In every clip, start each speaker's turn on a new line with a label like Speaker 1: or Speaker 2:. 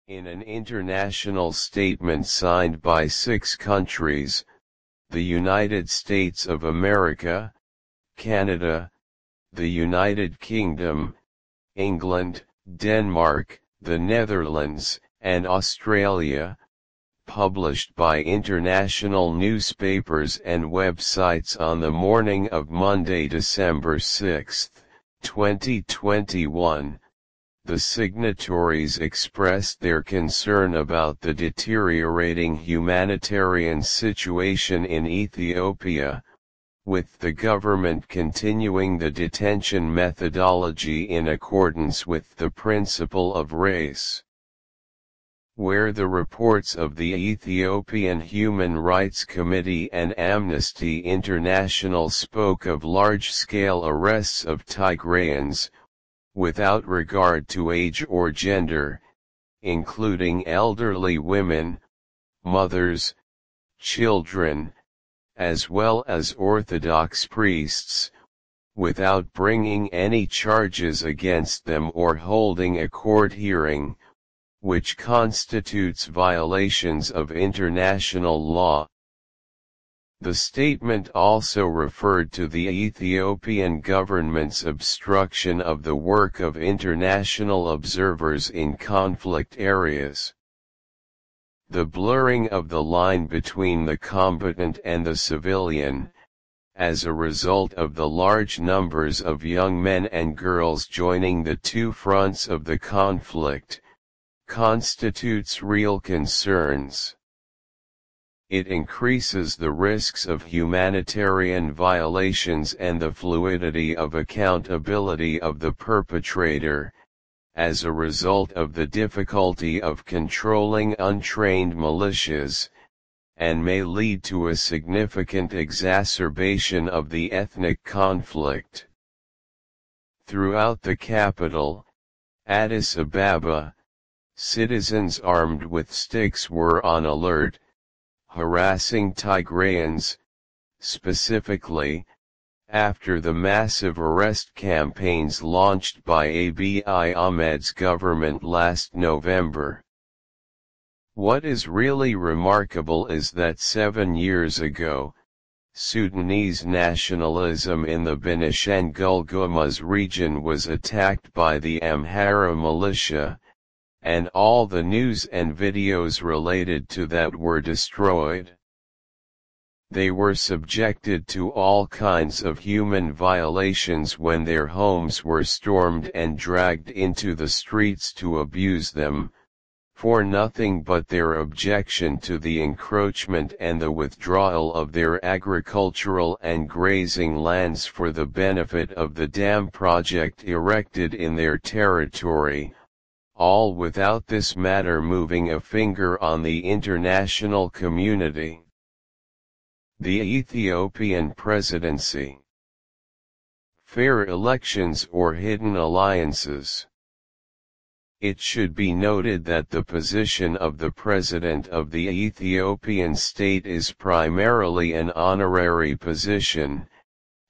Speaker 1: In an international statement signed by 6 countries, the United States of America, Canada, the United Kingdom, England, Denmark, the Netherlands, and Australia, published by international newspapers and websites on the morning of Monday, December 6, 2021, the signatories expressed their concern about the deteriorating humanitarian situation in Ethiopia, with the government continuing the detention methodology in accordance with the principle of race. Where the reports of the Ethiopian Human Rights Committee and Amnesty International spoke of large-scale arrests of Tigrayans, without regard to age or gender, including elderly women, mothers, children, as well as Orthodox priests, without bringing any charges against them or holding a court hearing, which constitutes violations of international law. The statement also referred to the Ethiopian government's obstruction of the work of international observers in conflict areas. The blurring of the line between the combatant and the civilian, as a result of the large numbers of young men and girls joining the two fronts of the conflict, constitutes real concerns. It increases the risks of humanitarian violations and the fluidity of accountability of the perpetrator, as a result of the difficulty of controlling untrained militias, and may lead to a significant exacerbation of the ethnic conflict. Throughout the capital, Addis Ababa, citizens armed with sticks were on alert, harassing Tigrayans, specifically, after the massive arrest campaigns launched by Abi Ahmed's government last November. What is really remarkable is that 7 years ago, Sudanese nationalism in the Benishangul Gumuz region was attacked by the Amhara militia, and all the news and videos related to that were destroyed. They were subjected to all kinds of human violations when their homes were stormed and dragged into the streets to abuse them, for nothing but their objection to the encroachment and the withdrawal of their agricultural and grazing lands for the benefit of the dam project erected in their territory, all without this matter moving a finger on the international community. The Ethiopian presidency. Fair elections or hidden alliances. It should be noted that the position of the president of the Ethiopian state is primarily an honorary position,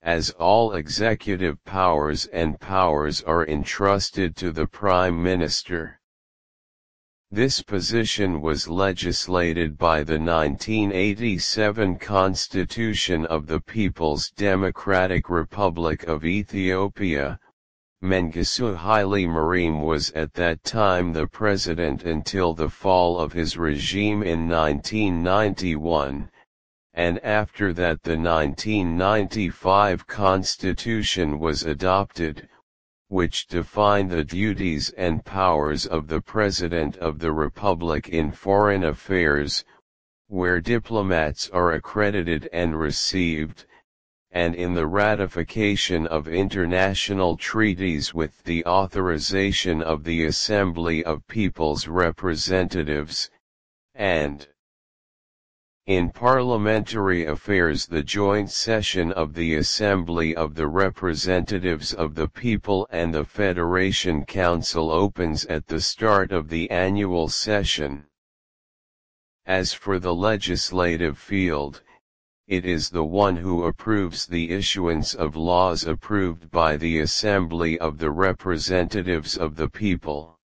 Speaker 1: as all executive powers and powers are entrusted to the prime minister. This position was legislated by the 1987 Constitution of the People's Democratic Republic of Ethiopia. Mengistu Haile Mariam was at that time the president until the fall of his regime in 1991, and after that the 1995 Constitution was adopted, which defined the duties and powers of the President of the Republic in foreign affairs, where diplomats are accredited and received, and in the ratification of international treaties with the authorization of the Assembly of People's Representatives, and in parliamentary affairs the joint session of the Assembly of the Representatives of the People and the Federation Council opens at the start of the annual session. As for the legislative field, it is the one who approves the issuance of laws approved by the Assembly of the Representatives of the People.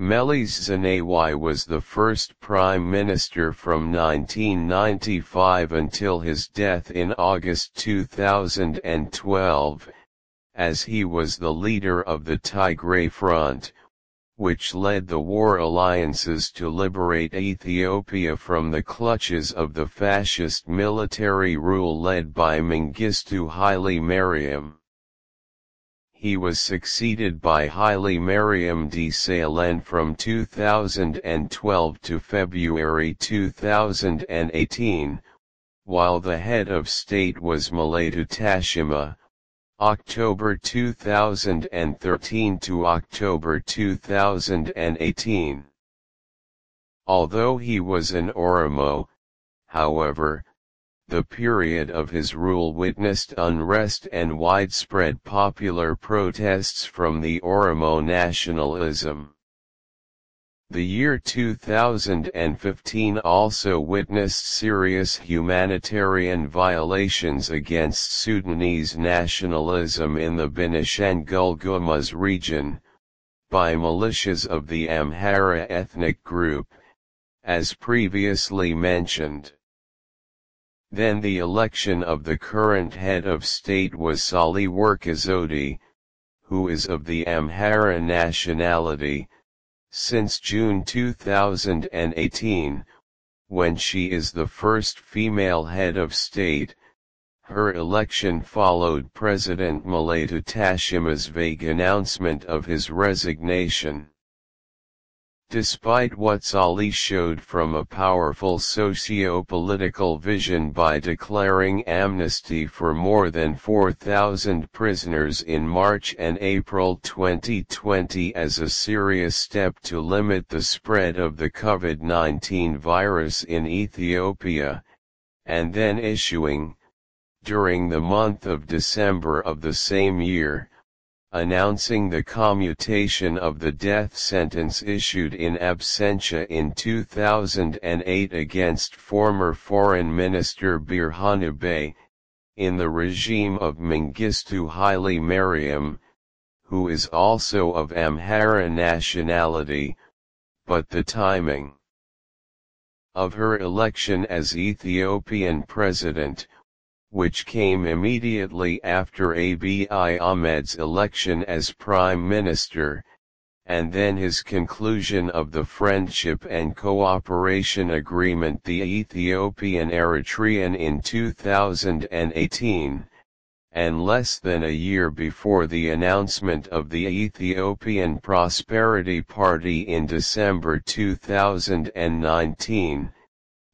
Speaker 1: Meles Zenawi was the first prime minister from 1995 until his death in August 2012, as he was the leader of the Tigray Front, which led the war alliances to liberate Ethiopia from the clutches of the fascist military rule led by Mengistu Haile Mariam. He was succeeded by Haile Mariam Desalegn from 2012 to February 2018, while the head of state was Mulatu Tashima, October 2013 to October 2018. Although he was an Oromo, however, the period of his rule witnessed unrest and widespread popular protests from the Oromo nationalism. The year 2015 also witnessed serious humanitarian violations against Sudanese nationalism in the Benishangul Gumuz region, by militias of the Amhara ethnic group, as previously mentioned. Then the election of the current head of state was Sahle-Work Zewde, who is of the Amhara nationality, since June 2018, when she is the first female head of state. Her election followed President Mulatu Tashima's vague announcement of his resignation. Despite what Sahle showed from a powerful socio-political vision by declaring amnesty for more than 4,000 prisoners in March and April 2020 as a serious step to limit the spread of the COVID-19 virus in Ethiopia, and then issuing, during the month of December of the same year, announcing the commutation of the death sentence issued in absentia in 2008 against former Foreign Minister Birhanu Bey, in the regime of Mengistu Haile Mariam, who is also of Amhara nationality, but the timing of her election as Ethiopian president, which came immediately after Abi Ahmed's election as prime minister, and then his conclusion of the Friendship and Cooperation Agreement the Ethiopian-Eritrean in 2018, and less than a year before the announcement of the Ethiopian Prosperity Party in December 2019,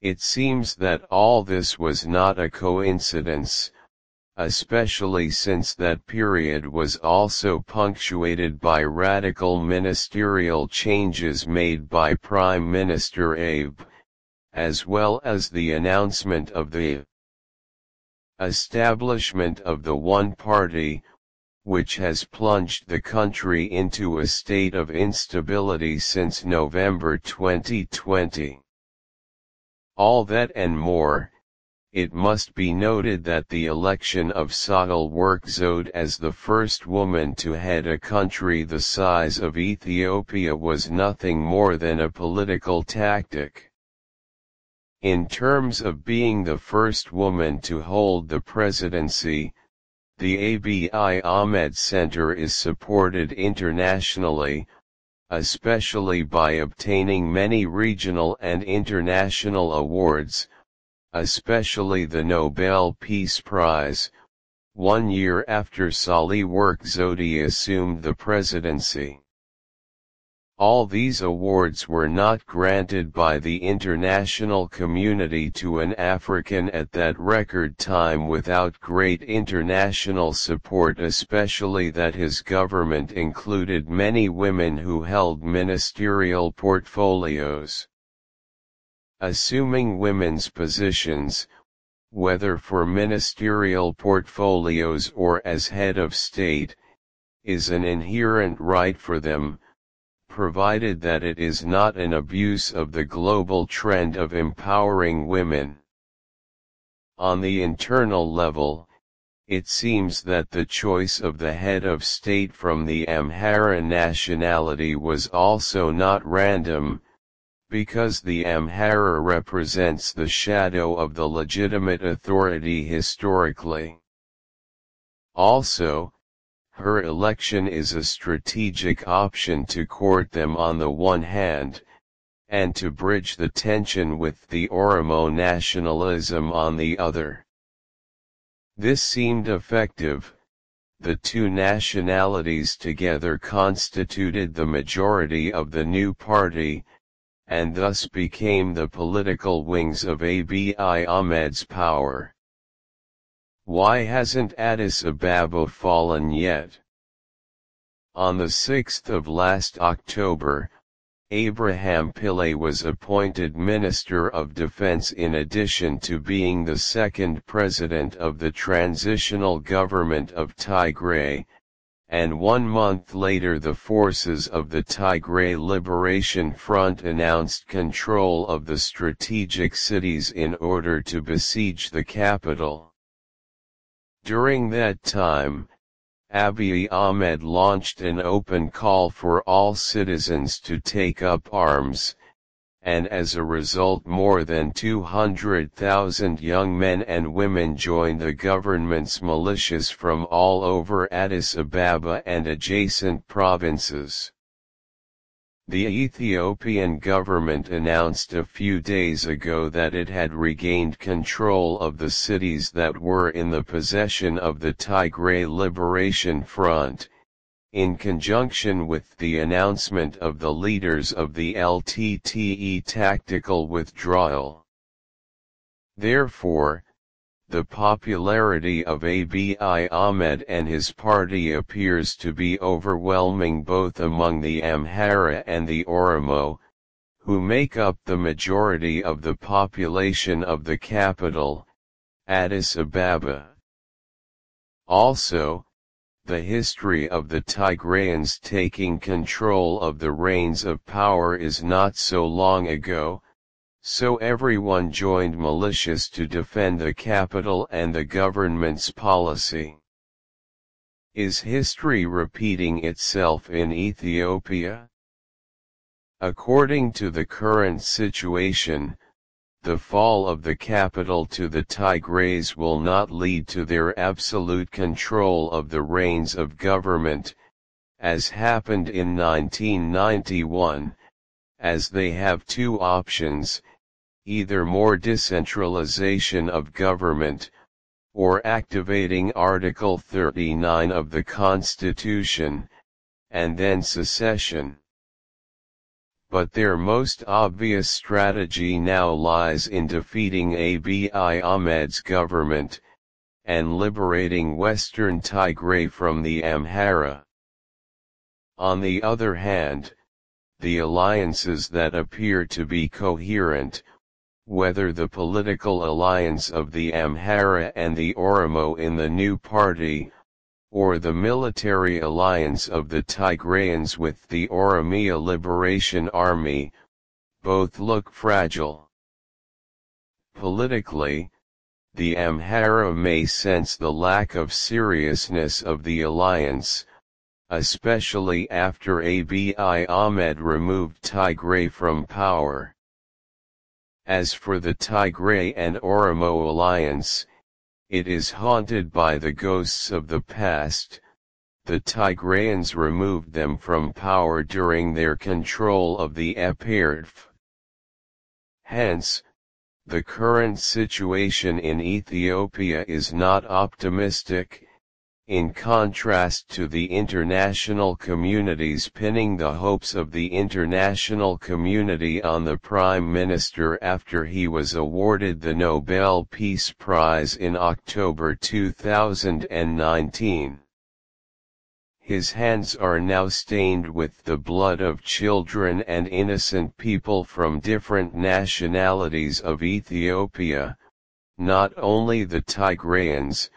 Speaker 1: it seems that all this was not a coincidence, especially since that period was also punctuated by radical ministerial changes made by Prime Minister Abe, as well as the announcement of the establishment of the One Party, which has plunged the country into a state of instability since November 2020. All that and more, it must be noted that the election of Sahle-Work Zewde as the first woman to head a country the size of Ethiopia was nothing more than a political tactic. In terms of being the first woman to hold the presidency, the Abi Ahmed Center is supported internationally, especially by obtaining many regional and international awards, especially the Nobel Peace Prize, 1 year after Sahle-Work Zewde assumed the presidency. All these awards were not granted by the international community to an African at that record time without great international support, especially that his government included many women who held ministerial portfolios. Assuming women's positions, whether for ministerial portfolios or as head of state, is an inherent right for them, provided that it is not an abuse of the global trend of empowering women. On the internal level, it seems that the choice of the head of state from the Amhara nationality was also not random, because the Amhara represents the shadow of the legitimate authority historically. Also, her election is a strategic option to court them on the one hand, and to bridge the tension with the Oromo nationalism on the other. This seemed effective. The two nationalities together constituted the majority of the new party, and thus became the political wings of Abiy Ahmed's power. Why hasn't Addis Ababa fallen yet? On the 6th of last October, Abraham Pillay was appointed Minister of Defense in addition to being the second president of the transitional government of Tigray, and 1 month later the forces of the Tigray Liberation Front announced control of the strategic cities in order to besiege the capital. During that time, Abi Ahmed launched an open call for all citizens to take up arms, and as a result more than 200,000 young men and women joined the government's militias from all over Addis Ababa and adjacent provinces. The Ethiopian government announced a few days ago that it had regained control of the cities that were in the possession of the Tigray Liberation Front, in conjunction with the announcement of the leaders of the LTTE tactical withdrawal. Therefore, the popularity of Abiy Ahmed and his party appears to be overwhelming both among the Amhara and the Oromo, who make up the majority of the population of the capital, Addis Ababa. Also, the history of the Tigrayans taking control of the reins of power is not so long ago, so everyone joined militias to defend the capital and the government's policy. Is history repeating itself in Ethiopia? According to the current situation, the fall of the capital to the Tigrays will not lead to their absolute control of the reins of government, as happened in 1991, as they have two options: either more decentralization of government, or activating Article 39 of the Constitution, and then secession. But their most obvious strategy now lies in defeating Abiy Ahmed's government, and liberating Western Tigray from the Amhara. On the other hand, the alliances that appear to be coherent, whether the political alliance of the Amhara and the Oromo in the new party, or the military alliance of the Tigrayans with the Oromia Liberation Army, both look fragile. Politically, the Amhara may sense the lack of seriousness of the alliance, especially after Abiy Ahmed removed Tigray from power. As for the Tigray and Oromo alliance, it is haunted by the ghosts of the past. The Tigrayans removed them from power during their control of the Epirdf. Hence, the current situation in Ethiopia is not optimistic, in contrast to the international community's pinning the hopes of the international community on the Prime Minister after he was awarded the Nobel Peace Prize in October 2019. His hands are now stained with the blood of children and innocent people from different nationalities of Ethiopia, not only the Tigrayans,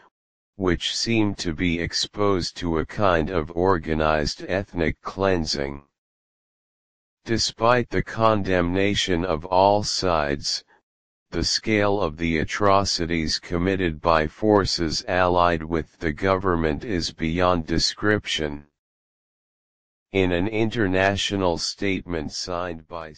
Speaker 1: which seem to be exposed to a kind of organized ethnic cleansing. Despite the condemnation of all sides, the scale of the atrocities committed by forces allied with the government is beyond description. In an international statement signed by